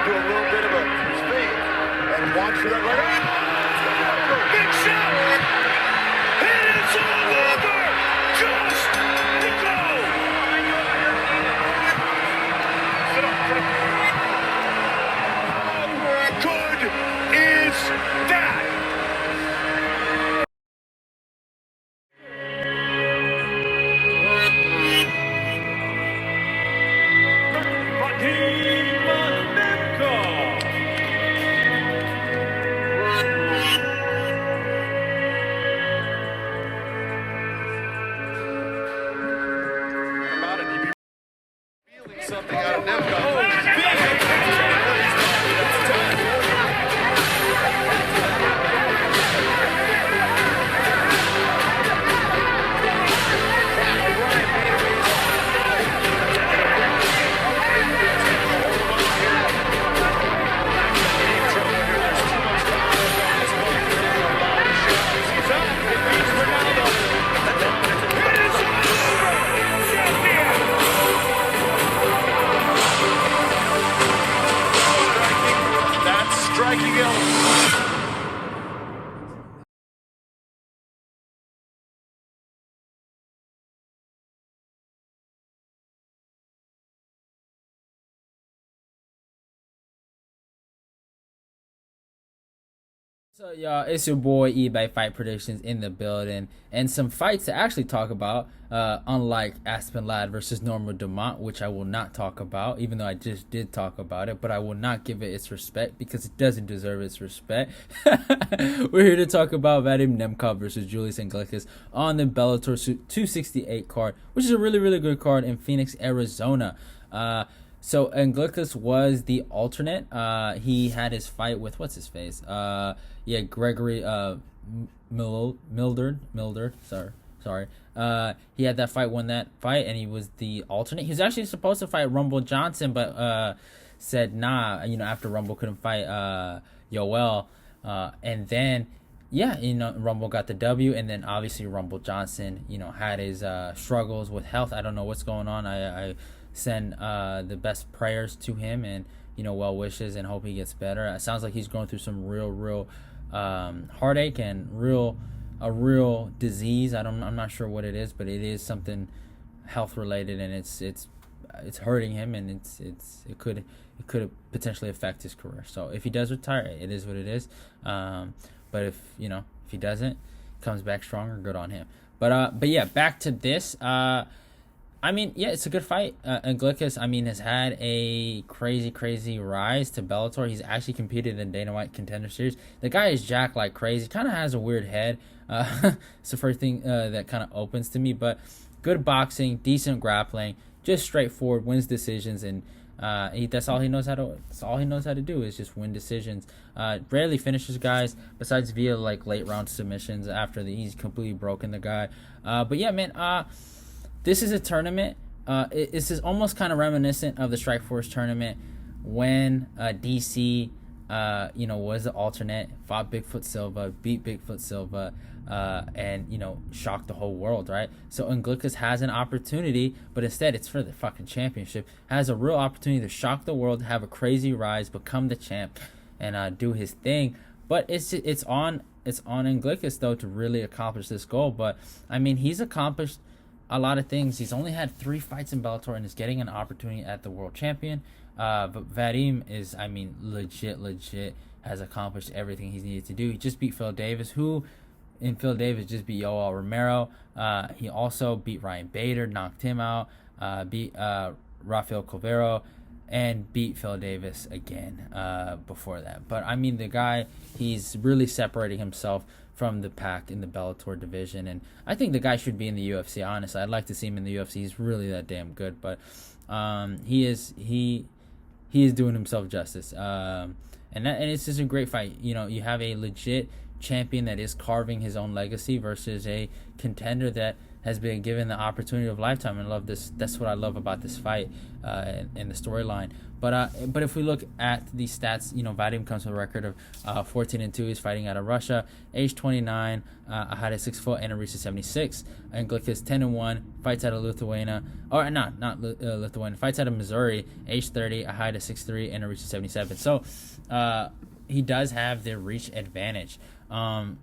do a little bit of a spin and watch that right. Big shot! And it's all over! Just to go! How good is that? Vadim Nemkov. About it, you'd be feeling something out of Nemkov. Striking element. So y'all, it's your boy eBay Fight Predictions in the building, and some fights to actually talk about, unlike Aspen Ladd versus Norma Dumont, which I will not talk about, even though I just did talk about it, but I will not give it its respect because it doesn't deserve its respect. We're here to talk about Vadim Nemkov versus Julius Anglickas on the Bellator 268 card, which is a really, really good card in Phoenix, Arizona. So Anglickas was the alternate. He had his fight with what's his face? Gregory Mildred. Sorry. He had that fight, won that fight, and he was the alternate. He was actually supposed to fight Rumble Johnson, but said nah. After Rumble couldn't fight Yoel, and then Rumble got the W, and then obviously Rumble Johnson, had his struggles with health. I don't know what's going on. I send the best prayers to him and well wishes and hope he gets better. It sounds like he's going through some real heartache and a real disease. I'm not sure what it is, but it is something health related, and it's hurting him, and it could potentially affect his career. So if he does retire, it is what it is. But if he doesn't, comes back stronger, good on him. But yeah, back to this. It's a good fight. Anglickas, has had a crazy rise to Bellator. He's actually competed in Dana White Contender Series. The guy is jacked like crazy. Kind of has a weird head. It's the first thing that kind of opens to me. But good boxing, decent grappling, just straightforward, wins decisions, and that's all he knows how to. That's all he knows how to do is just win decisions. Rarely finishes guys, besides via like late round submissions after he's completely broken the guy. This is a tournament. This is almost kind of reminiscent of the Strikeforce tournament when DC, was the alternate, fought Bigfoot Silva, beat Bigfoot Silva, and shocked the whole world, right? So Anglickas has an opportunity, but instead it's for the fucking championship. Has a real opportunity to shock the world, have a crazy rise, become the champ, and do his thing. But it's on Anglickas though to really accomplish this goal. But he's accomplished a lot of things. He's only had 3 fights in Bellator and is getting an opportunity at the world champion. But Vadim is, legit has accomplished everything he's needed to do. He just beat Phil Davis, who in Phil Davis just beat Yoel Romero. He also beat Ryan Bader, knocked him out, beat Rafael Covero, and beat Phil Davis again before that. But the guy, he's really separating himself from the pack in the Bellator division, and I think the guy should be in the UFC. Honestly, I'd like to see him in the UFC. He's really that damn good, but he is doing himself justice, and it's just a great fight. You have a legit champion that is carving his own legacy versus a contender that has been given the opportunity of a lifetime, and love this. That's what I love about this fight and the storyline. But if we look at the stats, Vadim comes with a record of 14-2. He's fighting out of Russia, age 29, a height of 6 foot, and a reach of 76. Anglickas 10-1, fights out of Lithuania, or not Lithuania, fights out of Missouri, age 30, a height of 6'3", and a reach of 77. So he does have the reach advantage. In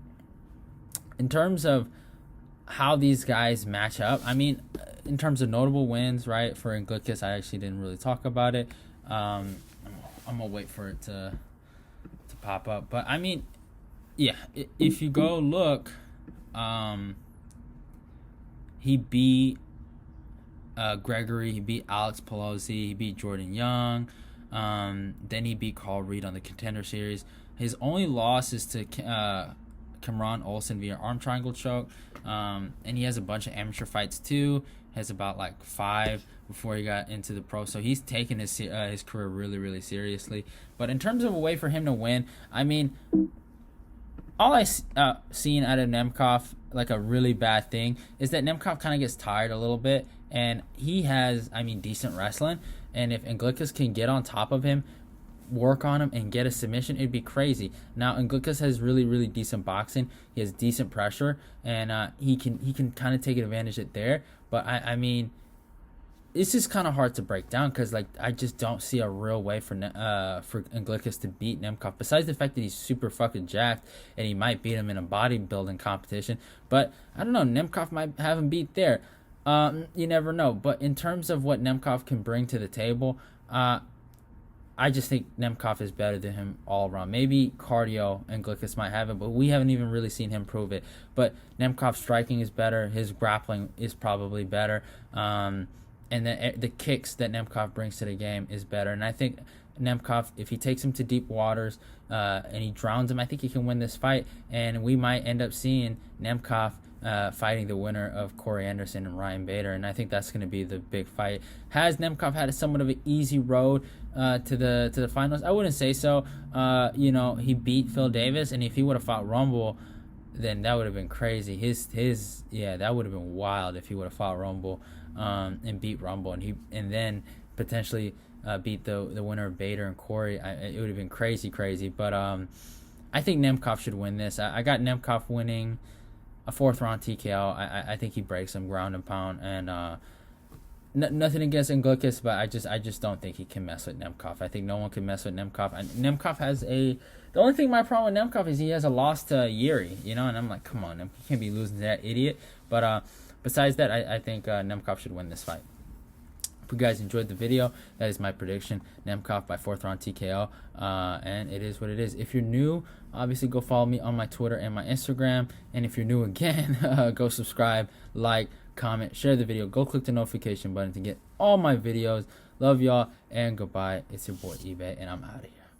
terms of how these guys match up, I mean, in terms of notable wins, right, for Anglickas, I actually didn't really talk about it. I'm gonna wait for it to pop up, but I mean, yeah, if you go look, he beat Gregory, he beat Alex Pelosi, he beat Jordan Young, then he beat Carl Reed on the Contender Series. His only loss is to Cameron Olsen via arm triangle choke, and he has a bunch of amateur fights too. Has about like 5 before he got into the pro, so he's taken his career really, really seriously. But in terms of a way for him to win, I mean, all I seen out of Nemkov, like a really bad thing, is that Nemkov kind of gets tired a little bit, and he has, I mean, decent wrestling, and if Anglickas can get on top of him, work on him, and get a submission, it'd be crazy. Now Anglickas has really, really decent boxing. He has decent pressure, and he can kind of take advantage of it there. But I mean, it's just kind of hard to break down, because like I just don't see a real way for Anglickas to beat Nemkov. Besides the fact that he's super fucking jacked and he might beat him in a bodybuilding competition, but I don't know, Nemkov might have him beat there. You never know. But in terms of what Nemkov can bring to the table, I just think Nemkov is better than him all around. Maybe cardio Anglickas might have it, but we haven't even really seen him prove it. But Nemkov's striking is better. His grappling is probably better. And the kicks that Nemkov brings to the game is better. And I think Nemkov, if he takes him to deep waters and he drowns him, I think he can win this fight. And we might end up seeing Nemkov fighting the winner of Corey Anderson and Ryan Bader, and I think that's going to be the big fight. Has Nemkov had somewhat of an easy road to the finals? I wouldn't say so. He beat Phil Davis, and if he would have fought Rumble, then that would have been crazy. That would have been wild if he would have fought Rumble and beat Rumble, and then potentially beat the winner of Bader and Corey. It would have been crazy. But I think Nemkov should win this. I got Nemkov winning a 4th round TKO. I think he breaks him ground and pound, and nothing against Anglickas, but I just don't think he can mess with Nemkov. I think no one can mess with Nemkov. And Nemkov has the only thing my problem with Nemkov is he has a loss to Yuri, and I'm like, come on, you can't be losing to that idiot. But besides that, I think Nemkov should win this fight. If you guys enjoyed the video, that is my prediction. Nemkov by 4th round TKO, and it is what it is. If you're new, obviously go follow me on my Twitter and my Instagram, and if you're new again, go subscribe, like, comment, share the video, go click the notification button to get all my videos. Love y'all, and goodbye. It's your boy eBay, and I'm out of here.